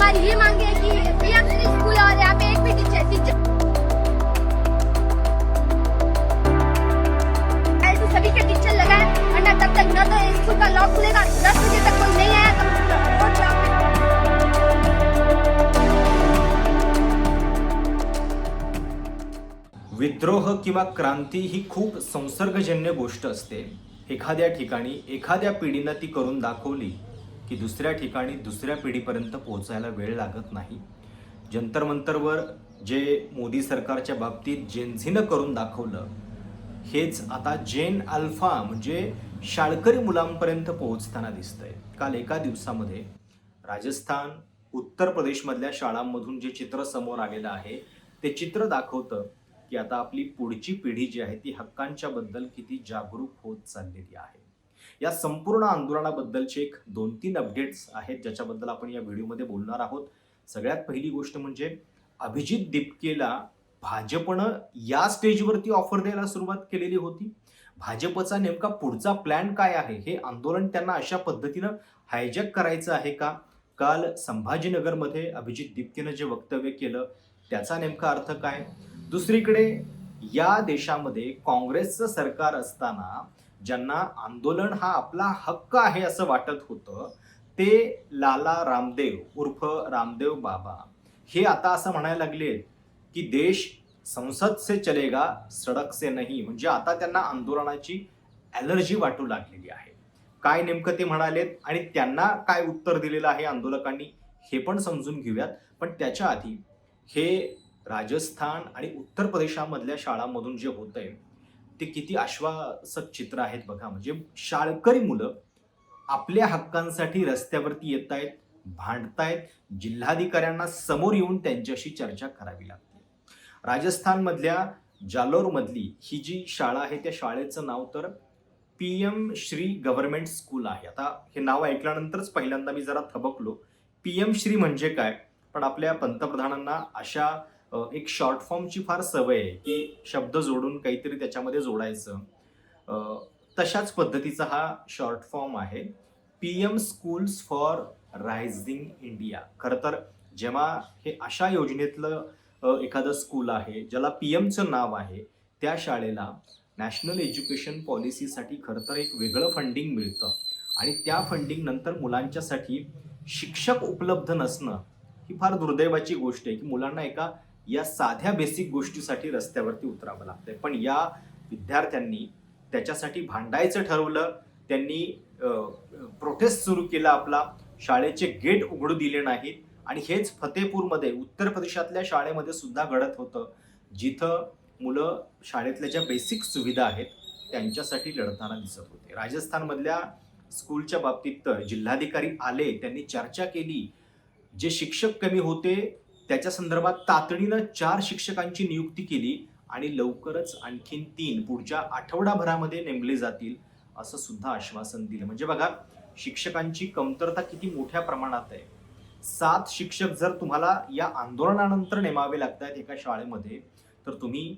हमारी ये मांग है कि पीएम श्री स्कूल और यहाँ पे एक भी टीचर सभी के टीचर लगाए, वरना तब तक न तो स्कूल का लॉक खुलेगा, 10 बजे तक कोई नहीं आया तो रोड ब्लॉक करेंगे। विद्रोह किंवा क्रांती ही खूप संसर्गजन्य गोष्ट असते। एखाद्या ठिकाणी एखाद्या पिढीनं ती करून दाखवली की दुसऱ्या ठिकाणी दुसऱ्या पिढीपर्यंत पोहोचायला वेळ लागत नाही। जंतर मंतरवर जे मोदी सरकारच्या बाबतीत जेनझीनं करून दाखवलं, हेच आता जेन अल्फा म्हणजे शाळकरी मुलांपर्यंत पोहोचताना दिसतंय। काल एका दिवसामध्ये राजस्थान, उत्तर प्रदेशमधल्या शाळांमधून जे चित्र समोर आलेलं आहे ते चित्र दाखवतं की आता आपली पुढची पिढी जी आहे ती हक्कांच्या बद्दल किती जागरूक होत चाललेली आहे। या संपूर्ण आंदोलनाबद्दलचे एक 2-3 अपडेट्स आहेत ज्याच्याबद्दल आपण या व्हिडिओमध्ये बोलणार आहोत। सगळ्यात पहिली गोष्ट म्हणजे अभिजित दिपकेला भाजपनं या स्टेजवरती ऑफर द्यायला सुरुवात केलेली होती। भाजपचा नेमका पुढचा प्लॅन काय आहे, हे आंदोलन त्यांना अशा पद्धतीनं हायजॅक करायचं आहे का? काल संभाजीनगरमध्ये अभिजित दिपकेनं जे वक्तव्य केलं त्याचा नेमका अर्थ काय? दुसरीकडे या देशामध्ये काँग्रेसचं सरकार असताना ज्यांना आंदोलन हा आपला हक्क आहे असं वाटत होतं, ते लाला रामदेव उर्फ रामदेव बाबा हे आता असं म्हणायला लागले की देश संसद से चलेगा सडक से नहीं, म्हणजे आता त्यांना आंदोलनाची ॲलर्जी वाटू लागलेली आहे। काय नेमकं ते म्हणालेत आणि त्यांना काय उत्तर दिलेलं आहे आंदोलकांनी हे पण समजून घेऊयात। पण त्याच्या आधी हे राजस्थान आणि उत्तर प्रदेशामधल्या शाळांमधून जे होतंय ते किती आश्वासक चित्र आहेत बघा। म्हणजे शाळकरी मुलं आपल्या हक्कांसाठी रस्त्यावरती येत आहेत, भांडतायत, जिल्हाधिकाऱ्यांना समोर येऊन त्यांच्याशी चर्चा करावी लागते। राजस्थानमधल्या जालोरमधली ही जी शाळा आहे त्या शाळेचं नाव तर पीएम श्री गव्हर्नमेंट स्कूल आहे। आता हे नाव ऐकल्यानंतरच पहिल्यांदा मी जरा थबकलो, पीएम श्री म्हणजे काय? पण आपल्या पंतप्रधानांना अशा एक शॉर्ट फॉर्मची फार सवय आहे की शब्द जोडून काहीतरी त्याच्यामध्ये जोडायचं। तशाच पद्धतीचा हा शॉर्ट फॉर्म आहे, PM schools for rising India. खरं तर जेव्हा हे अशा योजनेतलं एखादं स्कूल आहे ज्याला पीएमचं नाव आहे, त्या शाळेला नॅशनल एज्युकेशन पॉलिसीसाठी खरं तर एक वेगळं फंडिंग मिळतं आणि त्या फंडिंग नंतर मुलांच्यासाठी शिक्षक उपलब्ध नसणं ही फार दुर्दैवाची गोष्ट आहे की मुलांना एका या साध्या बेसिक गोष्टीसाठी रस्त्यावरती उतरावं लागतंय। पण या विद्यार्थ्यांनी त्याच्यासाठी भांडायचं ठरवलं, त्यांनी प्रोटेस्ट सुरू केला आपला, शाळेचे गेट उघडू दिले नाहीत आणि हेच फतेपूरमध्ये उत्तर प्रदेशातल्या शाळेमध्ये सुद्धा घडत होतं, जिथं मुलं शाळेतल्या ज्या बेसिक सुविधा आहेत त्यांच्यासाठी लढताना दिसत होते। राजस्थानमधल्या स्कूलच्या बाबतीत तर जिल्हाधिकारी आले, त्यांनी चर्चा केली, जे शिक्षक कमी होते त्याच्या संदर्भात तातडीनं 4 शिक्षकांची नियुक्ती केली आणि लवकरच आणखीन 3 पुढच्या आठवडाभरामध्ये नेमले जातील असं सुद्धा आश्वासन दिलं। म्हणजे बघा शिक्षकांची कमतरता किती मोठ्या प्रमाणात आहे। 7 शिक्षक जर तुम्हाला या आंदोलनानंतर नेमावे लागतात एका शाळेमध्ये, तर तुम्ही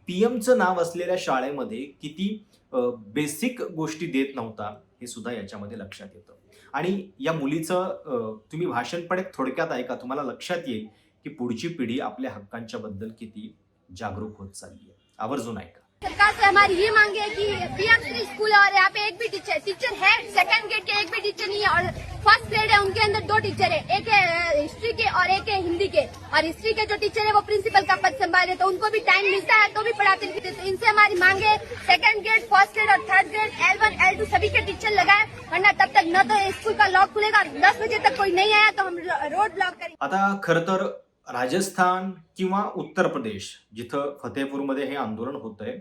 पीएमचं नाव असलेल्या शाळेमध्ये किती बेसिक गोष्टी देत नव्हता हे सुद्धा याच्यामध्ये लक्षात येतं। आणि या मुलीचं तुम्ही भाषण पण एक थोडक्यात ऐका, तुम्हाला लक्षात येईल की पुढची पिढी आपल्या हक्कांच्या बद्दल किती जागरूक होत चालली आहे। आवर्जून ऐका। सरकार से हमारी ये मांग है कि पीएम श्री स्कूल और यहाँ पे एक भी टीचर है, सेकंड गेट के एक भी टीचर नहीं है और फर्स्ट ग्रेड है उनके अंदर 2 टीचर है, एक है हिस्ट्री के और एक है हिंदी के। और हिस्ट्री के जो टीचर है वो प्रिंसिपल का पद संभाले, तो उनको भी टाइम मिलता है तो भी पढ़ाते लिखते। तो इनसे हमारी मांग है सेकंड ग्रेड, फर्स्ट ग्रेड और थर्ड ग्रेड L1 L2 सभी के टीचर लगाए, वरना तब तक न तो स्कूल का लॉक खुलेगा, 10 बजे तक कोई नहीं आया तो हम रोड ब्लॉक करेंगे। आता खरं तर राजस्थान किंवा उत्तर प्रदेश जिथं फतेपूरमध्ये हे आंदोलन होतंय,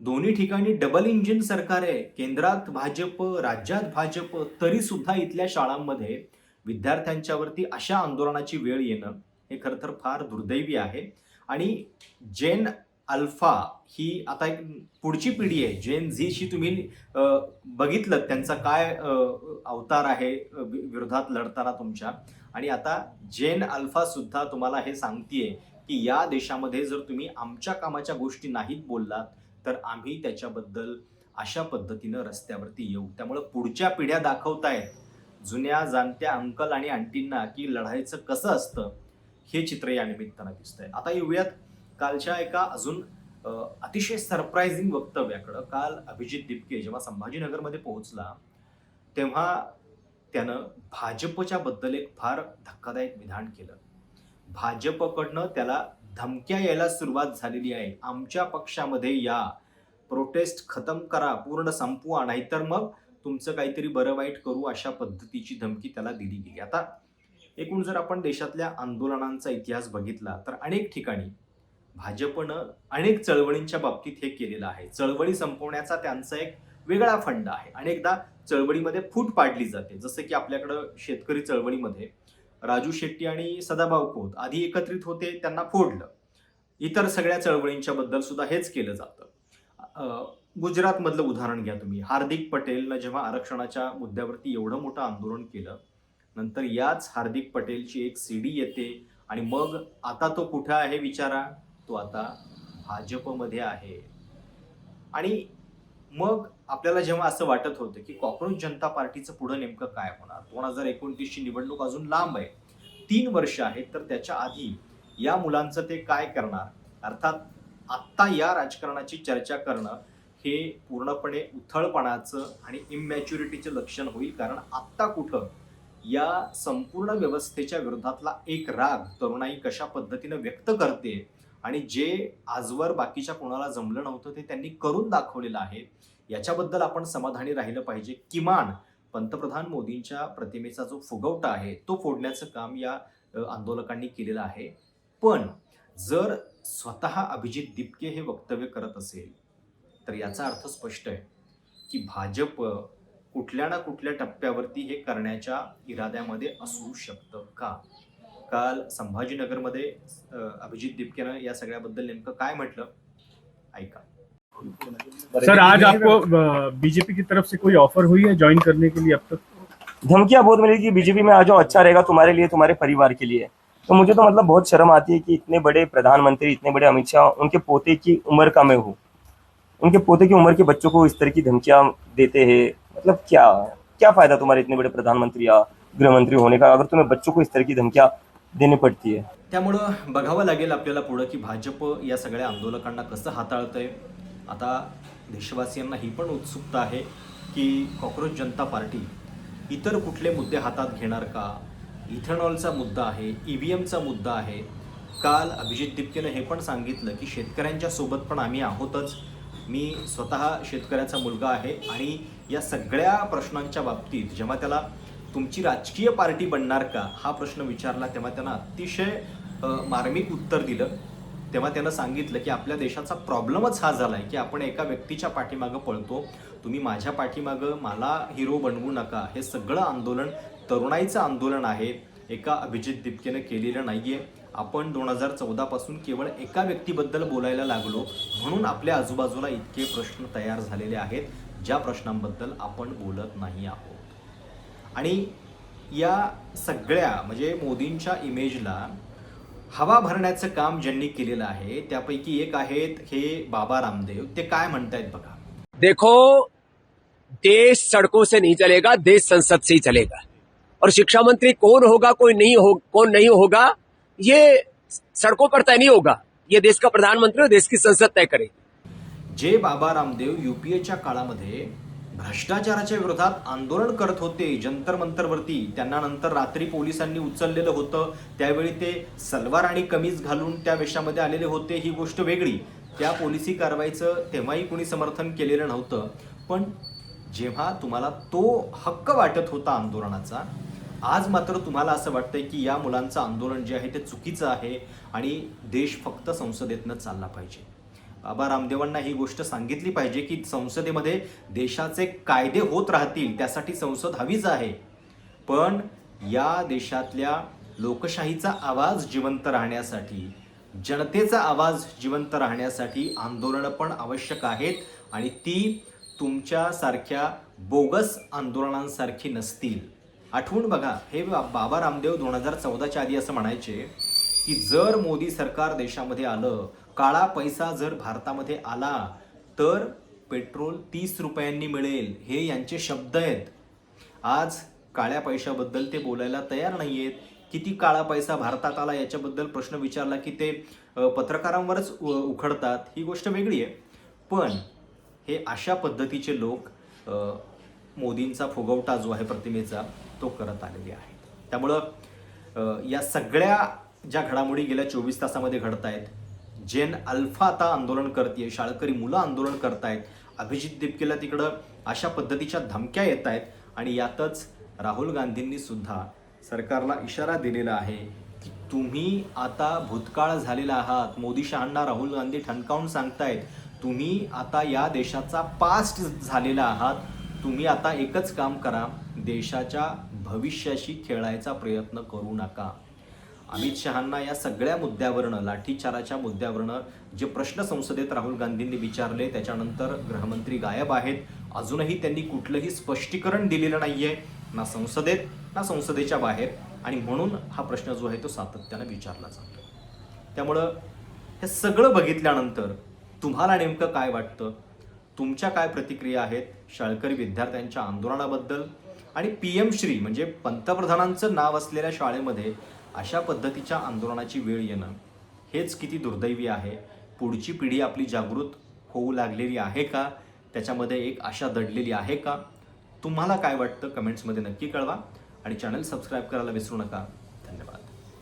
दोन्ही ठिकाणी डबल इंजिन सरकार आहे। केंद्रात भाजप, राज्यात भाजप, तरी सुद्धा इथल्या शाळांमध्ये विद्यार्थ्यांच्यावरती अशा आंदोलनाची वेळ येणं हे खरं तर फार दुर्दैवी आहे। आणि जेन अल्फा ही आता एक पुढची पिढी आहे। जेन झीशी तुम्ही बघितलं त्यांचा काय अवतार आहे विरोधात लढताना तुमच्या, आणि आता जेन अल्फा सुद्धा तुम्हाला हे सांगतेय की या देशामध्ये जर तुम्ही आमच्या कामाच्या गोष्टी नाहीत बोललात तर आम्ही त्याच्याबद्दल अशा पद्धतीनं रस्त्यावरती येऊ। त्यामुळे पुढच्या पिढ्या दाखवतायत जुन्या जाणत्या अंकल आणि आंटींना की लढायचं कसं असतं हे चित्र या निमित्तानं दिसतंय. आता येऊयात कालच्या एका अजून अतिशय सरप्रायझिंग वक्तव्याकडं. काल अभिजित दिपके जेव्हा संभाजीनगरमध्ये पोहोचला तेव्हा त्यानं भाजपच्या बद्दल एक फार धक्कादायक विधान केलं. भाजपकडनं त्याला धमक्या यायला सुरुवात झालेली आहे. आमच्या पक्षामध्ये या, प्रोटेस्ट खतम करा, पूर्ण संपवा, नाहीतर मग तुमचं काहीतरी बरं वाईट करू, अशा पद्धतीची धमकी त्याला दिली गेली. आता एकूण जर आपण देशातल्या आंदोलनांचा इतिहास बघितला तर अनेक ठिकाणी भाजपनं अनेक चळवळींच्या बाबतीत हे केलेलं आहे. चळवळी संपवण्याचा त्यांचा एक वेगळा फंड आहे. अनेकदा चळवळीमध्ये फूट पाडली जाते. जसं की आपल्याकडं शेतकरी चळवळीमध्ये राजू शेट्टी आणि सदाभाऊ खोत आधी एकत्रित होते, त्यांना फोडलं. इतर सगळ्या चळवळींच्या बद्दल सुद्धा हेच केलं जातं. गुजरातमधलं उदाहरण घ्या तुम्ही. हार्दिक पटेलनं जेव्हा आरक्षणाच्या मुद्द्यावरती एवढं मोठं आंदोलन केलं, नंतर याच हार्दिक पटेलची एक सीडी येते आणि मग आता तो कुठं आहे विचारा, तो आता भाजपमध्ये आहे. आणि मग आपल्याला जेव्हा असं वाटत होतं की कॉक्रोच जनता पार्टीचं पुढं नेमकं काय होणार, 2029ची निवडणूक अजून लांब आहे, 3 वर्ष आहेत, तर त्याच्या आधी या मुलांचं ते काय करणार. अर्थात आत्ता या राजकारणाची चर्चा करणं हे पूर्णपणे उथळपणाचं आणि इमॅच्युरिटीचं लक्षण होईल. कारण आत्ता कुठं या संपूर्ण व्यवस्थेच्या विरोधातला एक राग तरुणाई कशा पद्धतीनं व्यक्त करते आणि जे आजवर बाकीच्या कोणाला जमलं नव्हतं ते त्यांनी करून दाखवलेलं आहे, याच्याबद्दल आपण समाधानी राहिलं पाहिजे. किमान पंतप्रधान मोदींच्या प्रतिमेचा जो फुगवटा आहे तो फोडण्याचं काम या आंदोलकांनी केलेलं आहे. पण जर स्वतः अभिजित दिपके हे वक्तव्य करत असेल तर याचा अर्थ स्पष्ट आहे की भाजप कुठल्या ना कुठल्या टप्प्यावरती हे करण्याच्या इराद्यामध्ये असू शकतं का. काल संभाजीनगरमध्ये अभिजित दिपकेनं या सगळ्याबद्दल नेमकं काय म्हटलं ऐका. सर, आज आपको बीजेपी की तरफ से कोई ऑफर हुई है ज्वाइन करने के लिए? अब तक धमकियां बहुत मिली कि बीजेपी में आ जाओ, अच्छा रहेगा तुम्हारे लिए, तुम्हारे परिवार के लिए. तो मुझे तो मतलब बहुत शर्म आती है कि इतने बड़े प्रधानमंत्री, इतने बड़े अमित शाह, उनके पोते की उम्र का मैं हूँ, उनके पोते की उम्र के बच्चों को इस तरह की धमकियां देते हैं. मतलब क्या फायदा तुम्हारे इतने बड़े प्रधानमंत्री या गृहमंत्री होने का, अगर तुम्हें बच्चों को इस तरह की धमकियां देनी पडती है. त्यामुळं बघावं लागेल आपल्याला पुढं की भाजप या सगळ्या आंदोलकांना कसं हाताळतंय. आता देशवासियांना ही पण उत्सुकता आहे की कॉक्रोच जनता पार्टी इतर कुठले मुद्दे हातात घेणार का. इथेनॉलचा मुद्दा आहे, EVMचा मुद्दा आहे. काल अभिजित दिपकेनं हे पण सांगितलं की शेतकऱ्यांच्या सोबत पण आम्ही आहोतच. मी स्वतः शेतकऱ्याचा मुलगा आहे आणि या सगळ्या प्रश्नांच्या बाबतीत जेव्हा त्याला तुमची राजकीय पार्टी बनणार का हा प्रश्न विचारला तेव्हा त्यानं अतिशय मार्मिक उत्तर दिलं. तेव्हा त्यानं सांगितलं की आपल्या देशाचा प्रॉब्लेमच हा झाला आहे की आपण एका व्यक्तीच्या पाठीमागं पळतो. तुम्ही माझ्या पाठीमागं मला हिरो बनवू नका. हे सगळं आंदोलन तरुणाईचं आंदोलन आहे, एका अभिजित दिपकेनं केलेलं नाही आहे. आपण 2014 पासून केवळ एका व्यक्तीबद्दल बोलायला लागलो म्हणून आपल्या आजूबाजूला इतके प्रश्न तयार झालेले आहेत ज्या प्रश्नांबद्दल आपण बोलत नाही आहोत. आणि या सगळ्या म्हणजे मोदींच्या इमेजला हवा भरण्याचं काम ज्यांनी केलेलं आहे त्यापैकी एक आहेत हे बाबा रामदेव. ते काय म्हणतायत बघा. देखो, देश सड़कों से नहीं चलेगा, देश संसद से ही चलेगा. और शिक्षा मंत्री कौन होगा, कौन नहीं होगा, ये सड़कों पर तय नहीं होगा. ये देश का प्रधानमंत्री और देश की संसद तय करेगी. जे बाबा रामदेव UPAच्या काळामध्ये भ्रष्टाचाराच्या विरोधात आंदोलन करत होते जंतर मंतरवरती, त्यांना नंतर रात्री पोलिसांनी उचललेलं होतं. त्यावेळी ते सलवार आणि कमीज घालून त्या वेशामध्ये आलेले होते, ही गोष्ट वेगळी. त्या पोलिसी कारवाईचं तेव्हाही कोणी समर्थन केलेलं नव्हतं. पण जेव्हा तुम्हाला तो हक्क वाटत होता आंदोलनाचा, आज मात्र तुम्हाला असं वाटतंय की या मुलांचं आंदोलन जे आहे ते चुकीचं आहे आणि देश फक्त संसदेतनं चालला पाहिजे. बाबा रामदेवांना ही गोष्ट सांगितली पाहिजे की संसदेमध्ये देशाचे कायदे होत राहतील, त्यासाठी संसद हवीच आहे. पण या देशातल्या लोकशाहीचा आवाज जिवंत राहण्यासाठी, जनतेचा आवाज जिवंत राहण्यासाठी आंदोलनं पण आवश्यक आहेत आणि ती तुमच्यासारख्या बोगस आंदोलनांसारखी नसतील. आठवून बघा, हे बाबा रामदेव 2014च्या आधी असं म्हणायचे की जर मोदी सरकार देशामध्ये आलं, काळा पैसा जर भारतामध्ये आला तर पेट्रोल 30 रुपयांनी मिळेल. हे यांचे शब्द आहेत. आज काळ्या पैशाबद्दल ते बोलायला तयार नाही आहेत. किती काळा पैसा भारतात आला याच्याबद्दल प्रश्न विचारला की ते पत्रकारांवरच उखडतात. ही गोष्ट वेगळी आहे. पण हे अशा पद्धतीचे लोक मोदींचा फुगवटा जो आहे प्रतिमेचा तो करत आलेले आहेत. त्यामुळं या सगळ्या ज्या घडामोडी गेल्या 24 तासामध्ये घडत आहेत, जेन अल्फा आता आंदोलन करते, शाळकरी मुलं आंदोलन करतायत, अभिजित दिपकेला तिकडं अशा पद्धतीच्या धमक्या येत आहेत आणि यातच राहुल गांधींनी सुद्धा सरकारला इशारा दिलेला आहे की तुम्ही आता भूतकाळ झालेला आहात. मोदी शहांना राहुल गांधी ठणकावून सांगतायत तुम्ही आता या देशाचा पास्ट झालेला आहात. तुम्ही आता एकच काम करा, देशाच्या भविष्याशी खेळायचा प्रयत्न करू नका. अमित शहांना या सगळ्या मुद्द्यावरनं, लाठीचाराच्या मुद्द्यावरनं जे प्रश्न संसदेत राहुल गांधींनी विचारले त्याच्यानंतर गृहमंत्री गायब आहेत. अजूनही त्यांनी कुठलंही स्पष्टीकरण दिलेलं नाहीये, ना संसदेत ना संसदेच्या बाहेर, आणि म्हणून हा प्रश्न जो आहे तो सातत्यानं विचारला जातो. त्यामुळं हे सगळं बघितल्यानंतर तुम्हाला नेमकं काय वाटतं? तुमच्या काय प्रतिक्रिया आहेत शाळकरी विद्यार्थ्यांच्या आंदोलनाबद्दल? आणि PM श्री म्हणजे पंतप्रधानांचं नाव असलेल्या शाळेमध्ये अशा पद्धतीच्या आंदोलनाची वेळ येणं हेच किती दुर्दैवी आहे. पुढची पिढी आपली जागृत होऊ लागलेली आहे का? त्याच्यामध्ये एक आशा दडलेली आहे का? तुम्हाला काय वाटतं कमेंट्समध्ये नक्की कळवा आणि चॅनल सबस्क्राईब करायला विसरू नका.